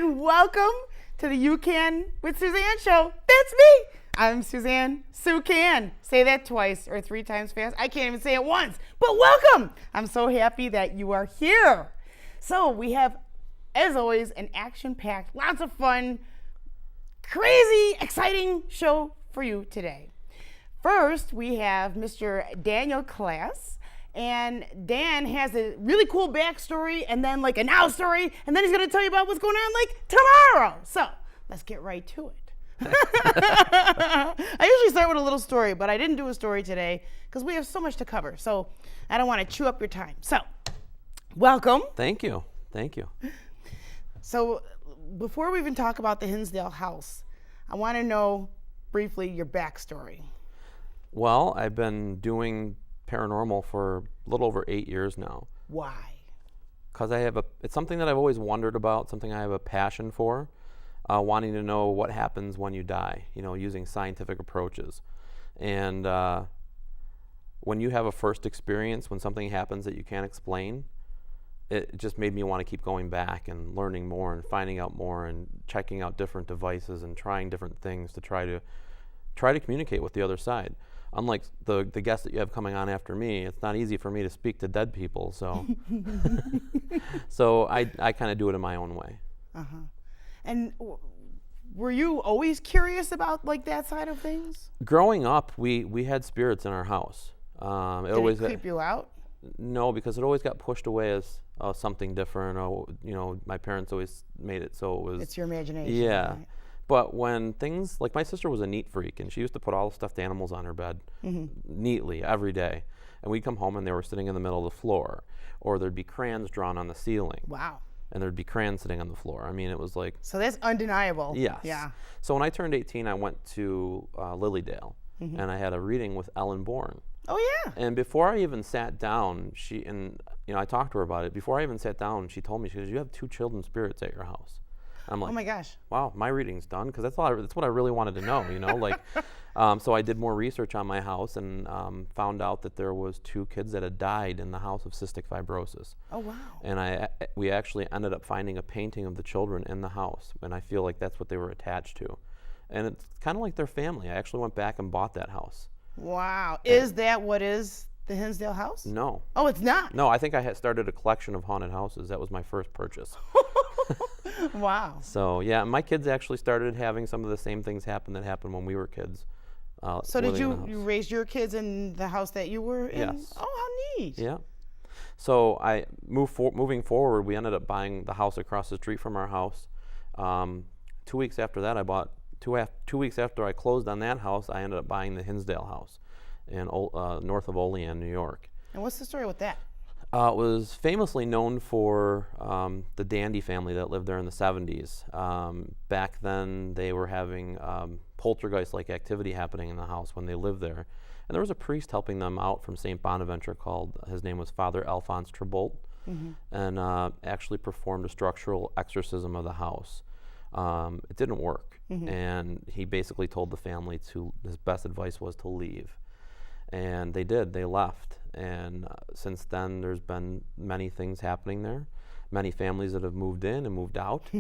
and welcome to the You Can with Suzanne show. That's me. I'm Suzanne Sue Can. Say that twice or 3 times fast. I can't even say it once, but welcome. I'm so happy that you are here. So we have, as always, an action-packed, lots of fun, crazy, exciting show for you today. First, we have Mr. Daniel Klaes. And Dan has a really cool backstory and then like a now story, and then he's going to tell you about what's going on like tomorrow. So let's get right to it. I usually start with a little story, but I didn't do a story today because we have so much to cover. So I don't want to chew up your time. So welcome. Thank you. Thank you. So before we even talk about the Hillsdale House, I want to know briefly your backstory. Well, I've been doing paranormal for a little over 8 years now. Why? Because it's something that I've always wondered about, something I have a passion for, wanting to know what happens when you die, using scientific approaches. And when you have a first experience, when something happens that you can't explain, it just made me want to keep going back and learning more and finding out more and checking out different devices and trying different things to try to communicate with the other side. Unlike the guests that you have coming on after me, it's not easy for me to speak to dead people, so so I kind of do it in my own way. Uh-huh. And were you always curious about like that side of things? Growing up, we had spirits in our house. Did it creep you out? No, because it always got pushed away as something different. Or my parents always made it so it was. It's your imagination. Yeah. Right? But when things, like my sister was a neat freak, and she used to put all the stuffed animals on her bed neatly every day. And we'd come home and they were sitting in the middle of the floor. Or there'd be crayons drawn on the ceiling. Wow. And there'd be crayons sitting on the floor. I mean, it was like... So that's undeniable. Yes. Yeah. So when I turned 18, I went to Lilydale, and I had a reading with Ellen Bourne. Oh, yeah. And before I even sat down, I talked to her about it. Before I even sat down, she told me, she goes, "You have 2 children's spirits at your house." I'm like, oh my gosh. Wow, my reading's done, because that's what I really wanted to know, So I did more research on my house and found out that there was 2 kids that had died in the house of cystic fibrosis. Oh, wow. And we actually ended up finding a painting of the children in the house, and I feel like that's what they were attached to. And it's kind of like their family. I actually went back and bought that house. Wow. Is that what is the Hillsdale House? No. Oh, it's not? No, I think I had started a collection of haunted houses. That was my first purchase. Wow. So, yeah, my kids actually started having some of the same things happen that happened when we were kids. So did you raise your kids in the house that you were in? Yes. Oh, how neat. Yeah. So moving forward, we ended up buying the house across the street from our house. 2 weeks after that, two weeks after I closed on that house, I ended up buying the Hinsdale House in north of Olean, New York. And what's the story with that? It was famously known for the Dandy family that lived there in the 70s. Back then, they were having poltergeist-like activity happening in the house when they lived there. And there was a priest helping them out from St. Bonaventure his name was Father Alphonse Trabolt, and actually performed a structural exorcism of the house. It didn't work, and he basically told the family his best advice was to leave. And they did. They left. And since then, there's been many things happening there. Many families that have moved in and moved out.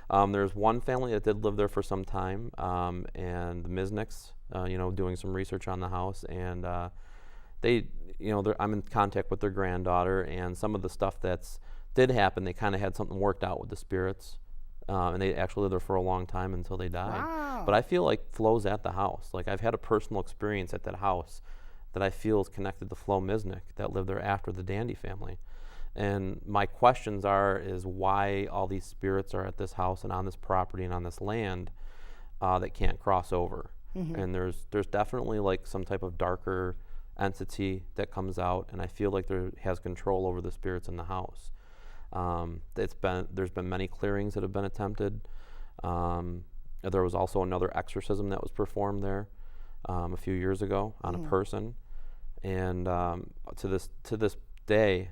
There's one family that did live there for some time, and the Misnicks, doing some research on the house. And I'm in contact with their granddaughter, and some of the stuff did happen, they kind of had something worked out with the spirits. And they actually lived there for a long time until they died. Wow. But I feel like Flo's at the house. Like, I've had a personal experience at that house that I feel is connected to Flo Misnick that lived there after the Dandy family. And my questions is why all these spirits are at this house and on this property and on this land that can't cross over. And there's definitely like some type of darker entity that comes out, and I feel like has control over the spirits in the house. There's been many clearings that have been attempted. There was also another exorcism that was performed there a few years ago on a person, and to this day,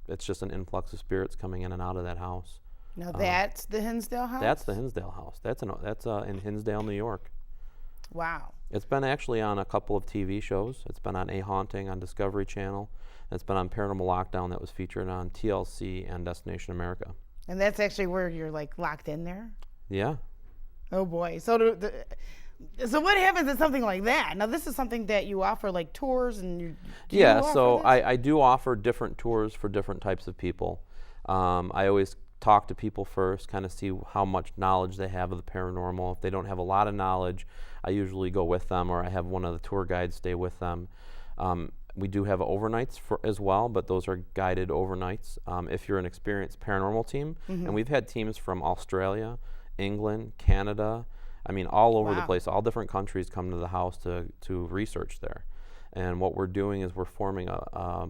it's just an influx of spirits coming in and out of that house. Now that's the Hillsdale House? That's the Hillsdale House. That's in Hillsdale, New York. Wow. It's been actually on a couple of TV shows. It's been on A Haunting on Discovery Channel. It's been on Paranormal Lockdown that was featured on TLC and Destination America. And that's actually where you're like locked in there? Yeah. Oh boy. So so what happens in something like that? Now this is something that you offer like tours and you so I do offer different tours for different types of people. I always talk to people first, kind of see how much knowledge they have of the paranormal. If they don't have a lot of knowledge, I usually go with them, or I have one of the tour guides stay with them. We do have overnights as well, but those are guided overnights. If you're an experienced paranormal team, and we've had teams from Australia, England, Canada, I mean, all over the place, all different countries come to the house to research there. And what we're doing is we're forming a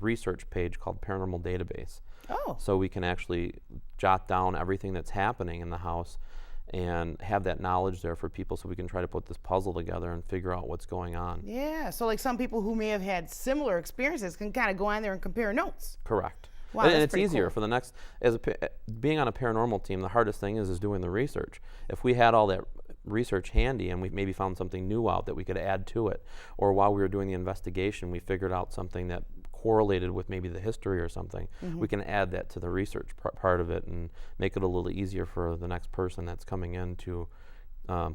research page called Paranormal Database. Oh. So we can actually jot down everything that's happening in the house and have that knowledge there for people, so we can try to put this puzzle together and figure out what's going on. Yeah, so like some people who may have had similar experiences can kind of go on there and compare notes. Correct. Wow, and that's it's pretty easier cool. for the next, being on a paranormal team, the hardest thing is doing the research. If we had all that research handy and we maybe found something new out that we could add to it, or while we were doing the investigation we figured out something that correlated with maybe the history or something, we can add that to the research part of it and make it a little easier for the next person that's coming in to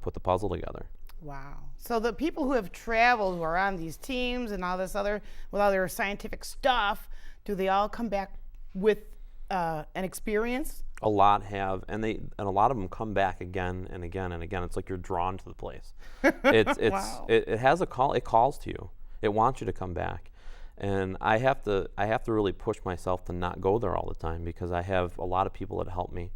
put the puzzle together. Wow. So the people who have traveled, who are on these teams and all this other, with all their scientific stuff, do they all come back with an experience? A lot have, and a lot of them come back again and again and again. It's like you're drawn to the place. Wow. It has a call. It calls to you. It wants you to come back, and I have to really push myself to not go there all the time, because I have a lot of people that help me.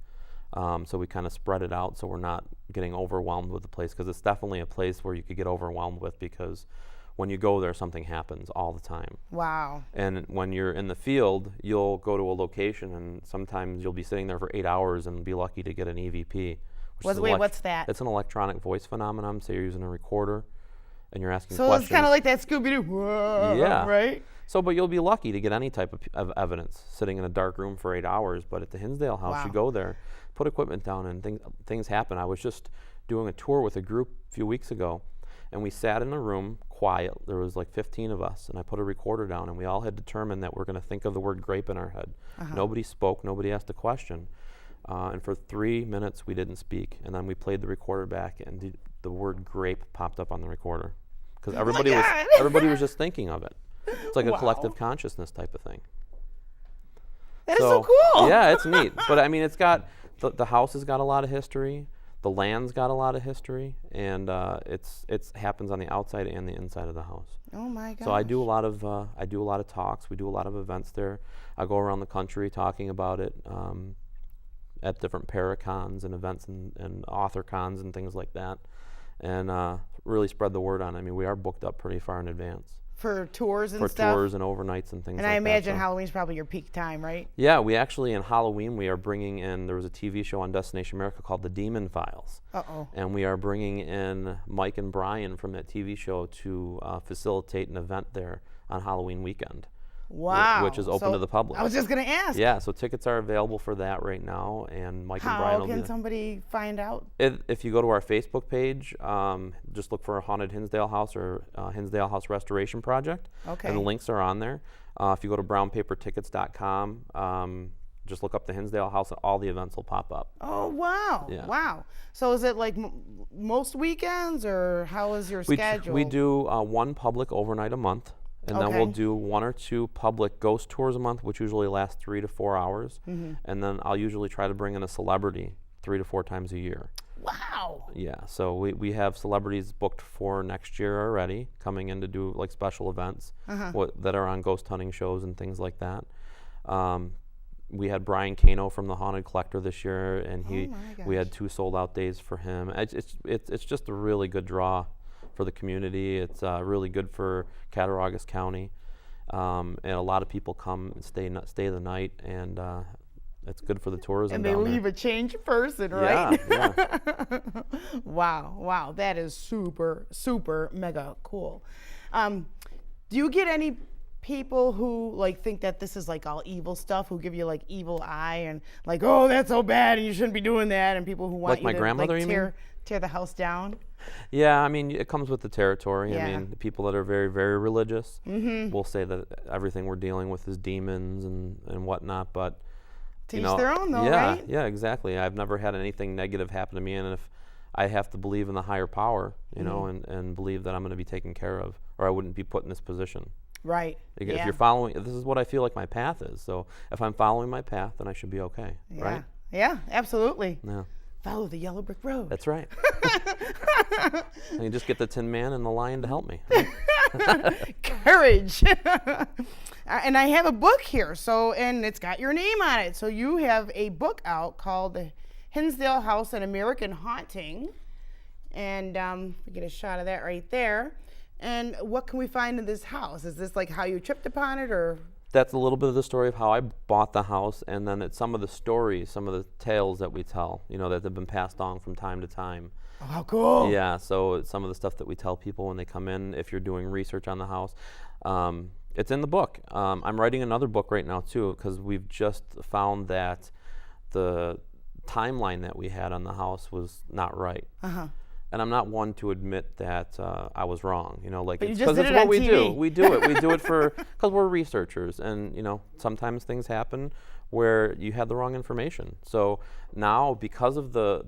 So we kind of spread it out so we're not getting overwhelmed with the place, because it's definitely a place where you could get overwhelmed with, because when you go there, something happens all the time. Wow. And when you're in the field, you'll go to a location and sometimes you'll be sitting there for 8 hours and be lucky to get an EVP. What's that? It's an electronic voice phenomenon. So you're using a recorder and you're asking So questions. it's kind of like that Scooby-Doo. Yeah. Right? So, but you'll be lucky to get any type of evidence sitting in a dark room for 8 hours. But at the Hillsdale House, you go there, put equipment down, and things happen. I was just doing a tour with a group a few weeks ago, and we sat in a room quiet. There was like 15 of us, and I put a recorder down, and we all had determined that we're going to think of the word grape in our head. Nobody spoke, nobody asked a question. And for 3 minutes, we didn't speak. And then we played the recorder back, and the word grape popped up on the recorder. Because everybody was just thinking of it. It's like a collective consciousness type of thing. That is so cool. Yeah, it's neat. But I mean, it's got, the house has got a lot of history. The land's got a lot of history, and it happens on the outside and the inside of the house. Oh my gosh. So I do a lot of talks. We do a lot of events there. I go around the country talking about it at different paracons and events and author cons and things like that, and really spread the word on it. I mean, we are booked up pretty far in advance. For tours and for stuff? tours and overnights and things like that. And I imagine Halloween's probably your peak time, right? Yeah, we actually, in Halloween, we are bringing in, there was a TV show on Destination America called The Demon Files. Uh-oh. And we are bringing in Mike and Brian from that TV show to facilitate an event there on Halloween weekend. Wow. Which is open to the public. I was just going to ask. Yeah, so tickets are available for that right now, and Mike and Brian will be How can somebody find out? If you go to our Facebook page, just look for Haunted Hillsdale House or Hillsdale House Restoration Project. Okay. And the links are on there. If you go to brownpapertickets.com, just look up the Hillsdale House, and all the events will pop up. Oh, wow. Yeah. Wow. So is it like most weekends, or how is your schedule? We do one public overnight a month. And then we'll do 1 or 2 public ghost tours a month, which usually last 3 to 4 hours. And then I'll usually try to bring in a celebrity 3 to 4 times a year. Wow. Yeah, so we have celebrities booked for next year already, coming in to do like special events that are on ghost hunting shows and things like that. We had Brian Kano from the Haunted Collector this year, and we had 2 sold out days for him. It's just a really good draw for the community. It's really good for Cattaraugus County, and a lot of people come and stay the night, and it's good for the tourism. And they leave a changed person, right? Yeah. Wow, that is super, super mega cool. Do you get any people who like think that this is like all evil stuff, who give you like evil eye and like, oh, that's so bad and you shouldn't be doing that, and people who want like you my to grandmother, like, you mean? tear the house down? Yeah, I mean, it comes with the territory. Yeah. I mean, the people that are very, very religious will say that everything we're dealing with is demons and whatnot, but To each their own, though, yeah, right? Yeah, exactly. I've never had anything negative happen to me, and if I have to believe in the higher power, you know, and believe that I'm going to be taken care of, or I wouldn't be put in this position. Right. If you're following, this is what I feel like my path is. So if I'm following my path, then I should be okay, right? Yeah, absolutely. Yeah. Follow the yellow brick road. That's right. And you just get the Tin Man and the Lion to help me. Courage. And I have a book here, and it's got your name on it. So you have a book out called The Hillsdale House, An American Haunting. And we get a shot of that right there. And what can we find in this house? Is this like how you tripped upon it, or? That's a little bit of the story of how I bought the house, and then it's some of the stories, some of the tales that we tell, you know, that have been passed on from time to time. Oh, how cool. Yeah, so it's some of the stuff that we tell people when they come in, if you're doing research on the house. It's in the book. I'm writing another book right now, too, because we've just found that the timeline that we had on the house was not right. And I'm not one to admit that I was wrong, you know, like, but it's because it's what we do. We do it because we're researchers, and, you know, sometimes things happen where you had the wrong information. So now, because of the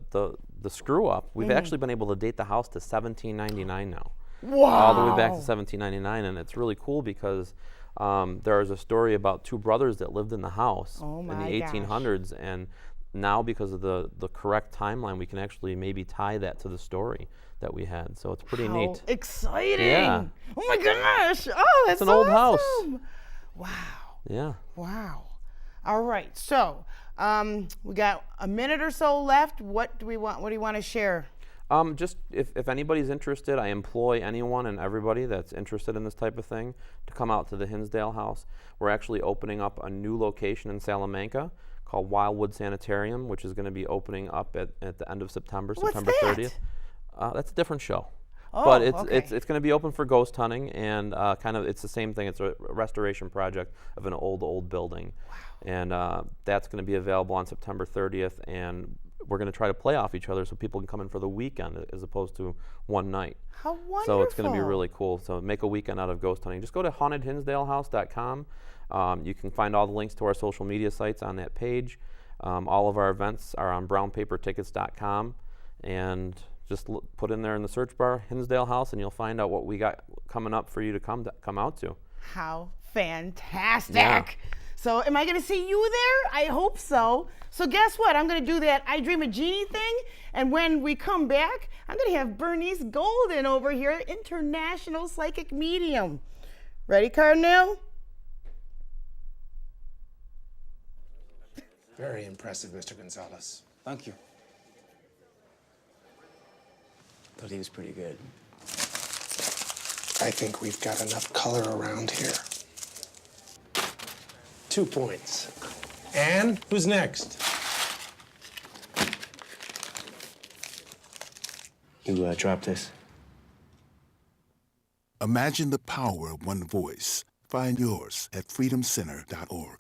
screw up, we've actually been able to date the house to 1799 now. Wow. All the way back to 1799, and it's really cool because there is a story about two brothers that lived in the house in the 1800s, and now, because of the correct timeline, we can actually maybe tie that to the story that we had. So it's pretty neat. Exciting. Yeah. Oh my gosh. Oh, that's It's an so old house. awesome. Wow. Yeah. Wow. All right. So we got a minute or so left. What do you want to share? Just if anybody's interested, I employ anyone and everybody that's interested in this type of thing to come out to the Hillsdale House. We're actually opening up a new location in Salamanca called Wildwood Sanitarium, which is going to be opening up at the end of September, September 30th. That's a different show. Oh, but okay. it's going to be open for ghost hunting, and it's the same thing. It's a restoration project of an old building. Wow. And that's going to be available on September 30th, and we're going to try to play off each other so people can come in for the weekend as opposed to one night. How wonderful. So it's going to be really cool. So make a weekend out of ghost hunting. Just go to hauntedhinsdalehouse.com. You can find all the links to our social media sites on that page. All of our events are on brownpapertickets.com, and just put in there in the search bar Hillsdale House, and you'll find out what we got coming up for you to come out to. How fantastic. Yeah. So am I going to see you there? I hope so. So guess what? I'm going to do that I Dream of Jeannie thing, and when we come back, I'm going to have Bernice Golden over here, international psychic medium. Ready, Cardinal? Very impressive, Mr. Gonzalez. Thank you. Thought he was pretty good. I think we've got enough color around here. 2 points. And who's next? You drop this. Imagine the power of one voice. Find yours at freedomcenter.org.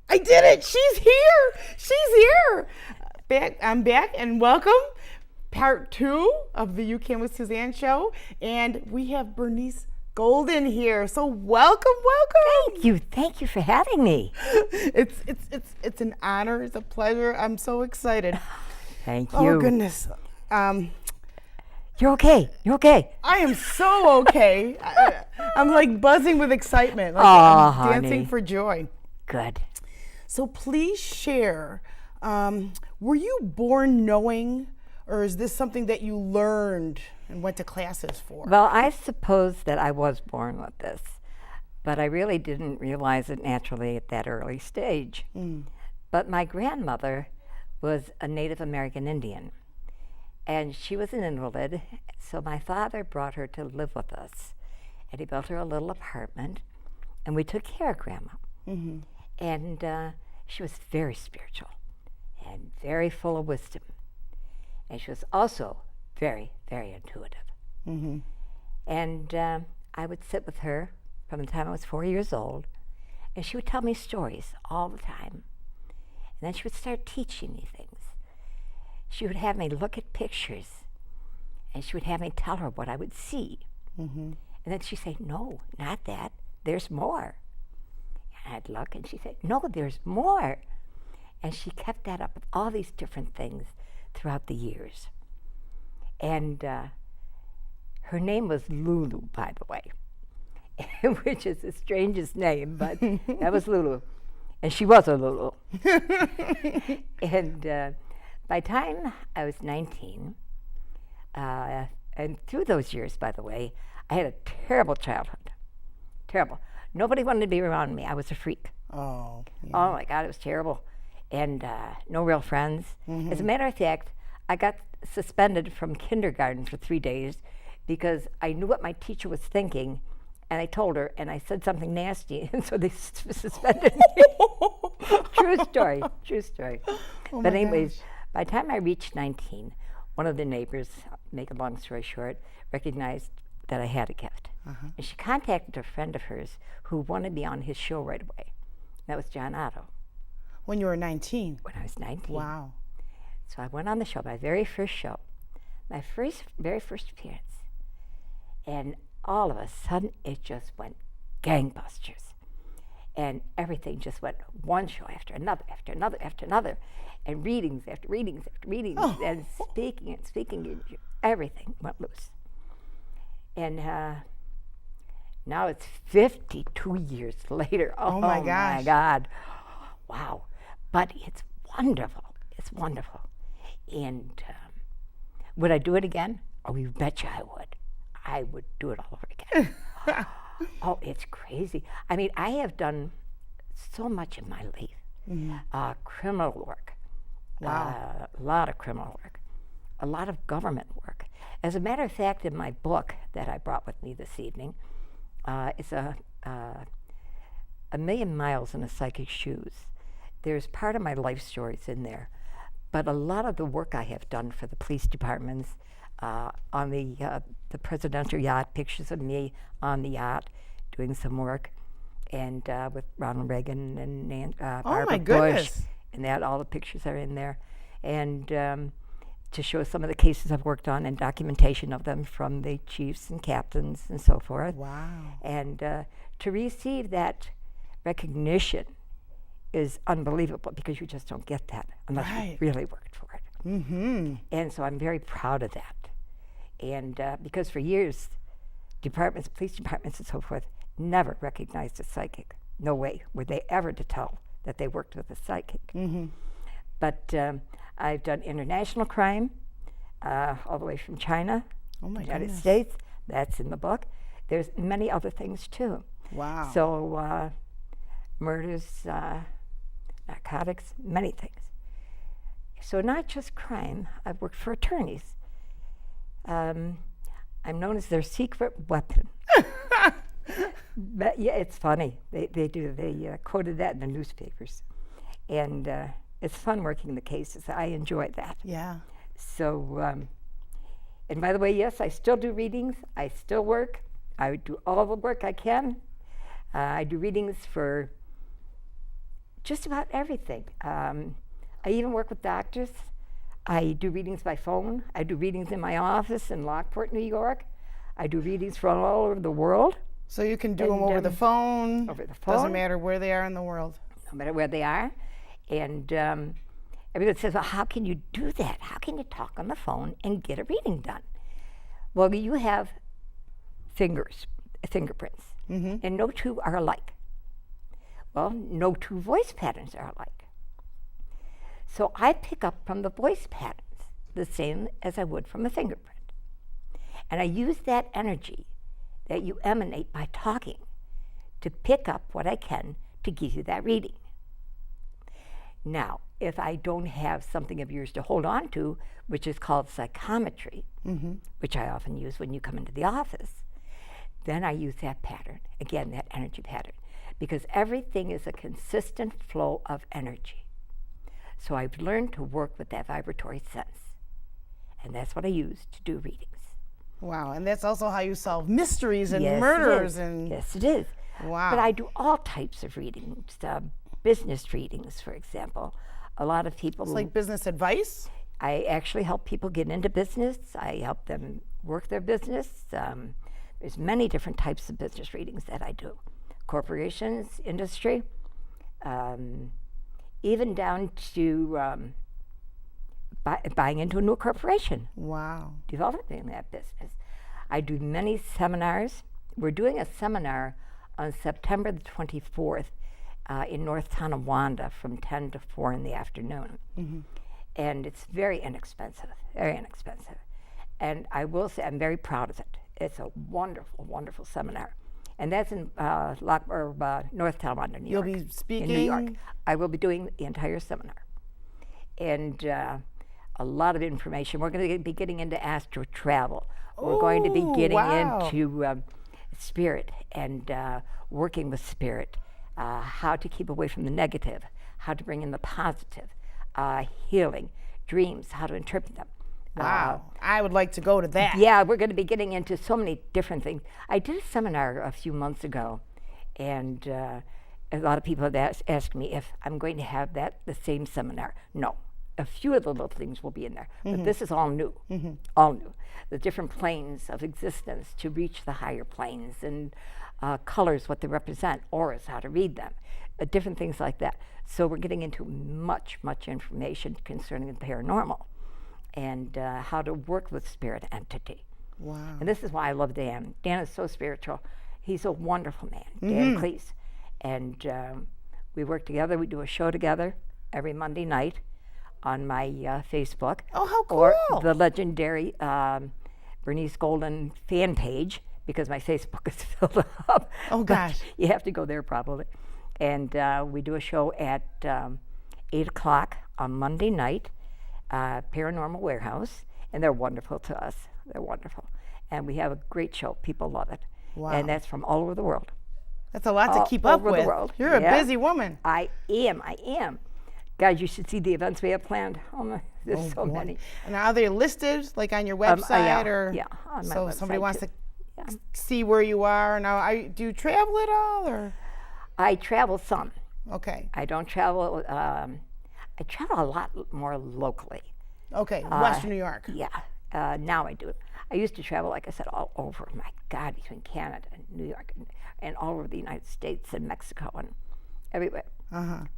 I did it! She's here! She's here! I'm back, and welcome. Part 2 of the You Can with Suzanne show, and we have Bernice Golden here. So welcome. Thank you for having me. It's an honor. It's a pleasure. I'm so excited. Thank you. Oh goodness. You're okay. I am so okay. I'm like buzzing with excitement. Like I'm dancing honey. for joy. Good. So please share. Were you born knowing, or is this something that you learned and went to classes for? Well, I suppose that I was born with this, but I really didn't realize it naturally at that early stage. But my grandmother was a Native American Indian, and she was an invalid, so my father brought her to live with us, and he built her a little apartment, and we took care of Grandma. And she was very spiritual and very full of wisdom, and she was also very, very intuitive. And I would sit with her from the time I was 4 years old, and she would tell me stories all the time. And then she would start teaching me things. She would have me look at pictures, and she would have me tell her what I would see. And then she'd say, no, not that, there's more. And I'd look, and she'd say, no, there's more. And she kept that up with all these different things throughout the years. And her name was Lulu, by the way, which is the strangest name, but that was Lulu. And she was a Lulu. And by the time I was 19, and through those years, by the way, I had a terrible childhood. Terrible. Nobody wanted to be around me. I was a freak. Oh. Yeah. Oh my God, it was terrible. And no real friends. As a matter of fact, I got suspended from kindergarten for 3 days because I knew what my teacher was thinking, and I told her, and I said something nasty, and so they suspended me. True story, true story. Oh But my anyways, gosh. by the time I reached 19, one of the neighbors, make a long story short, recognized that I had a gift. And she contacted a friend of hers who wanted me on his show right away. That was John Otto, When you were 19. when I was 19. Wow. So I went on the show, my very first show, my very first appearance. And all of a sudden, it just went gangbusters. And everything just went one show after another, after another, after another. And readings after readings after readings, and speaking and speaking, and everything went loose. And now it's 52 years later. Oh my my gosh. God. Wow. But it's wonderful. It's wonderful. And would I do it again? Oh, you betcha I would. I would do it all over again. Oh, it's crazy. I mean, I have done so much in my life. Criminal work. Wow. A lot of criminal work. A lot of government work. As a matter of fact, in my book that I brought with me this evening, it's a million miles in a psychic's shoes. There's part of my life stories in there, but a lot of the work I have done for the police departments, on the presidential yacht, pictures of me on the yacht doing some work, and with Ronald Reagan and Barbara my Bush, goodness. and that all the pictures are in there, and to show some of the cases I've worked on and documentation of them from the chiefs and captains and so forth. Wow. And to receive that recognition is unbelievable, because you just don't get that unless Right. you really worked for it. And so I'm very proud of that. And because for years, departments, police departments and so forth, never recognized a psychic. No way were they ever to tell that they worked with a psychic. But I've done international crime, all the way from China, Oh my United goodness. States. That's in the book. There's many other things too. Wow. So murders, narcotics, many things. So not just crime. I've worked for attorneys. I'm known as their secret weapon. But yeah, it's funny. They quoted that in the newspapers, and it's fun working the cases. I enjoy that. Yeah. So, and by the way, yes, I still do readings. I still work. I do all the work I can. I do readings for just about everything. I even work with doctors. I do readings by phone. I do readings in my office in Lockport, New York. I do readings from all over the world, So you can do And, them over the phone. over the Doesn't phone. matter where they are in the world. no matter where they are. And everyone says, well, how can you do that? How can you talk on the phone and get a reading done? Well, you have fingerprints, and no two are alike. Well, no two voice patterns are alike. So I pick up from the voice patterns the same as I would from a fingerprint. And I use that energy that you emanate by talking to pick up what I can to give you that reading. Now, if I don't have something of yours to hold on to, which is called psychometry, which I often use when you come into the office, then I use that pattern, again, that energy pattern, because everything is a consistent flow of energy. So I've learned to work with that vibratory sense, and that's what I use to do readings. Wow. And that's also how you solve mysteries and Yes, it murders is. and Yes, it is. wow. But I do all types of readings, business readings, for example. A lot of people. It's like business advice. I actually help people get into business. I help them work their business. There's many different types of business readings that I do. corporations, industry, even down to buying into a new corporation, Wow. developing that business. I do many seminars. We're doing a seminar on September the 24th in North Tonawanda from 10 to 4 in the afternoon. And it's very inexpensive, very inexpensive. And I will say I'm very proud of it. It's a wonderful, wonderful seminar. And that's in North Tonawanda, New You'll York. be speaking? In New York. I will be doing the entire seminar. And a lot of information. We're going to be getting into astral travel. We're going to be getting into spirit and working with spirit, how to keep away from the negative, how to bring in the positive, healing, dreams, how to interpret them. Wow. I would like to go to that. Yeah, we're going to be getting into so many different things. I did a seminar a few months ago, and a lot of people have asked me if I'm going to have the same seminar. No. A few of the little things will be in there, but this is all new, all new. The different planes of existence to reach the higher planes, and colors, what they represent, auras, how to read them, different things like that. So we're getting into much, much information concerning the paranormal and how to work with spirit entity. Wow. And this is why I love Dan. Dan is so spiritual. He's a wonderful man, Dan Klaes. And we work together. We do a show together every Monday night on my Facebook. Oh, how cool. Or the legendary Bernice Golden fan page, because my Facebook is filled up. Oh, gosh. But you have to go there probably. And we do a show at 8 o'clock on Monday night, Paranormal Warehouse, and they're wonderful to us. They're wonderful. And we have a great show. People love it. Wow. And that's from all over the world. That's a lot to All keep up over with. the world. You're a Yeah. busy woman. I am. Guys, you should see the events we have planned. Oh my, there's so boy. many. And are they listed like on your website or? yeah, on my so website if somebody wants too. to Yeah. see where you are. Now, do you travel at all or? I travel some. Okay. I don't travel. I travel a lot more locally. Okay. Western New York. Yeah. Now I do. I used to travel, like I said, all over. My God, between Canada and New York and all over the United States and Mexico and everywhere.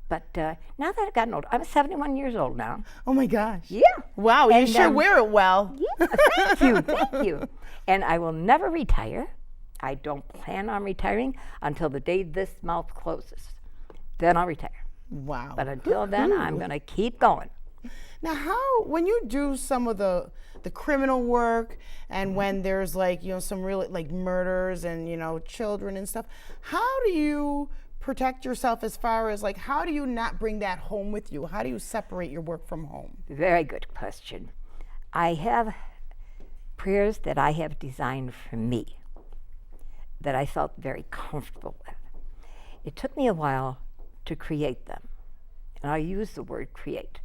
But now that I've gotten older, I'm 71 years old now. Oh my gosh. Yeah. Wow, you And, sure wear it well. Yeah, thank you. And I will never retire. I don't plan on retiring until the day this mouth closes. Then I'll retire. Wow. But until then, I'm going to keep going. Now, when you do some of the criminal work and when there's like, some really like murders and, children and stuff, how do you protect yourself as far as like, how do you not bring that home with you? How do you separate your work from home? Very good question. I have prayers that I have designed for me that I felt very comfortable with. It took me a while to create them. And I use the word create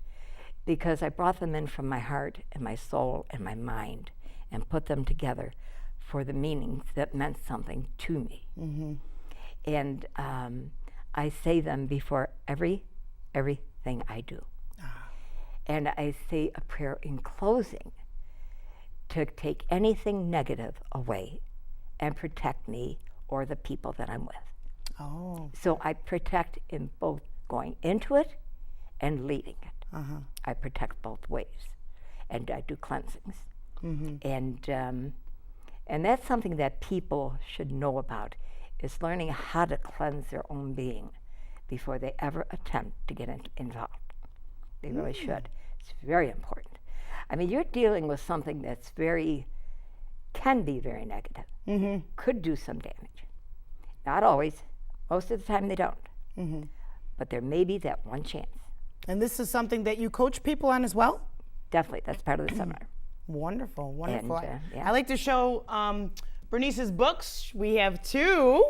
because I brought them in from my heart and my soul and my mind and put them together for the meanings that meant something to me. And I say them before everything I do. And I say a prayer in closing to take anything negative away and protect me or the people that I'm with. Oh. So I protect in both going into it and leaving it. I protect both ways, and I do cleansings. And that's something that people should know about, is learning how to cleanse their own being before they ever attempt to get involved. They really should. It's very important. I mean, you're dealing with something that's can be very negative, could do some damage. Not always. Most of the time they don't. But there may be that one chance. And this is something that you coach people on as well? Definitely, that's part of the seminar. Wonderful, wonderful. And, yeah. I like to show Bernice's books. We have two.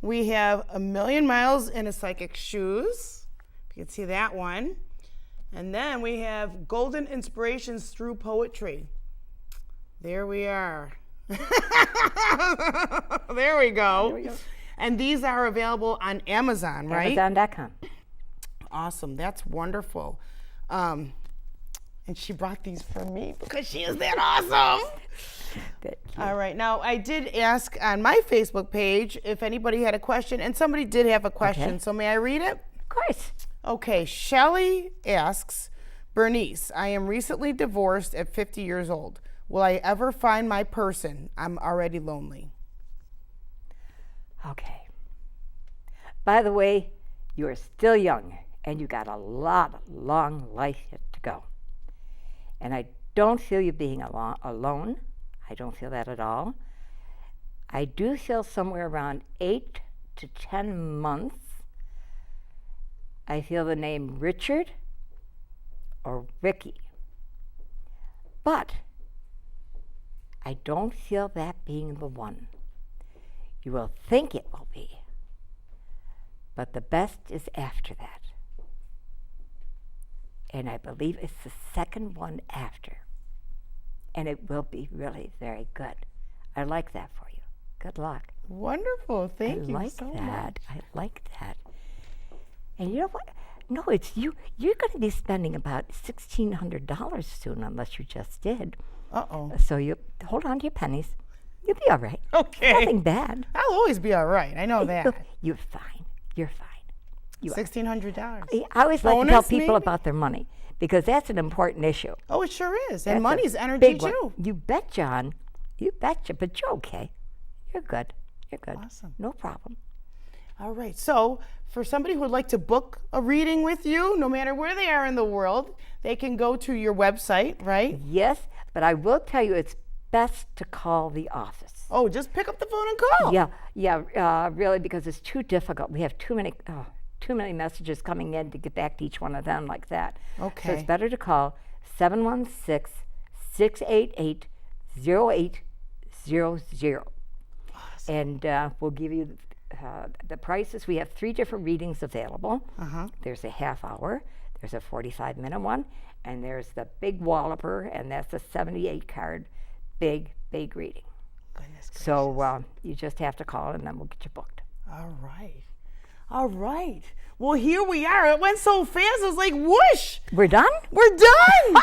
We have A Million Miles in a Psychic's Shoes. You can see that one. And then we have Golden Inspirations Through Poetry. There we are. There we go. And these are available on Amazon, right? Amazon.com. Awesome. That's wonderful. And she brought these for me because she is that awesome. you. All right. Now, I did ask on my Facebook page if anybody had a question, and somebody did have a question. Okay. So may I read it? Of course. Okay. Shelley asks, Bernice, I am recently divorced at 50 years old. Will I ever find my person? I'm already lonely. Okay. By the way, you are still young, and you got a lot of long life yet to go. And I don't feel you being alone. I don't feel that at all. I do feel somewhere around 8 to 10 months. I feel the name Richard or Ricky. But I don't feel that being the one. You will think it will be. But the best is after that. And I believe it's the second one after. And it will be really very good. I like that for you. Good luck. Wonderful. Thank you like so that. much. I like that. And you know what? No, it's you. You're going to be spending about $1,600 soon, unless you just did. Uh-oh. So you hold on to your pennies. You'll be all right. Okay. Nothing bad. I'll always be all right. I know that. You're fine. You're fine. You are. $1,600. I always like to tell Bonus, people maybe? about their money because that's an important issue. Oh, it sure is. That's And a money's energy, big one. too. You bet, John. You betcha. But you're okay. You're good. You're good. Awesome. No problem. All right. So for somebody who would like to book a reading with you, no matter where they are in the world, they can go to your website, right? Yes, but I will tell you it's best to call the office. Oh, just pick up the phone and call. Yeah, really, because it's too difficult. We have too many messages coming in to get back to each one of them like that. Okay. So it's better to call 716-688-0800. And we'll give you the prices. We have 3 different readings available. There's a half hour, there's a 45-minute one, and there's the big walloper, and that's a 78 card big reading. Goodness gracious. So you just have to call, and then we'll get you booked. All right. All right. Well, here we are. It went so fast. It was like whoosh. We're done? We're done.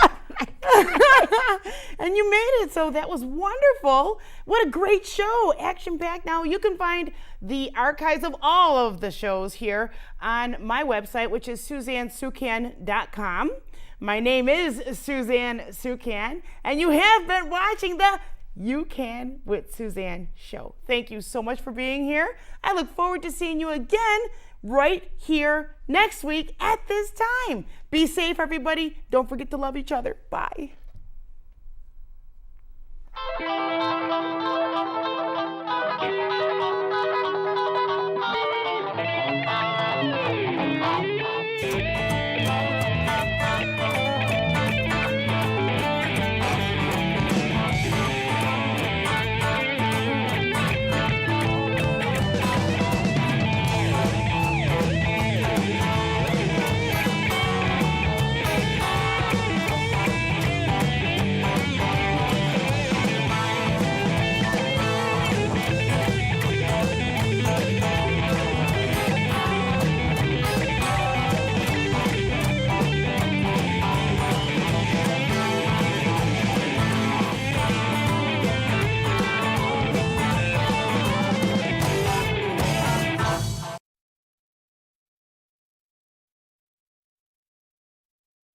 And you made it. So that was wonderful. What a great show. Action-packed. Now, you can find the archives of all of the shows here on my website, which is SuzanneSucan.com. My name is Suzanne Sucan, and you have been watching the You Can with Suzanne show. Thank you so much for being here. I look forward to seeing you again right here next week at this time. Be safe, everybody. Don't forget to love each other. Bye.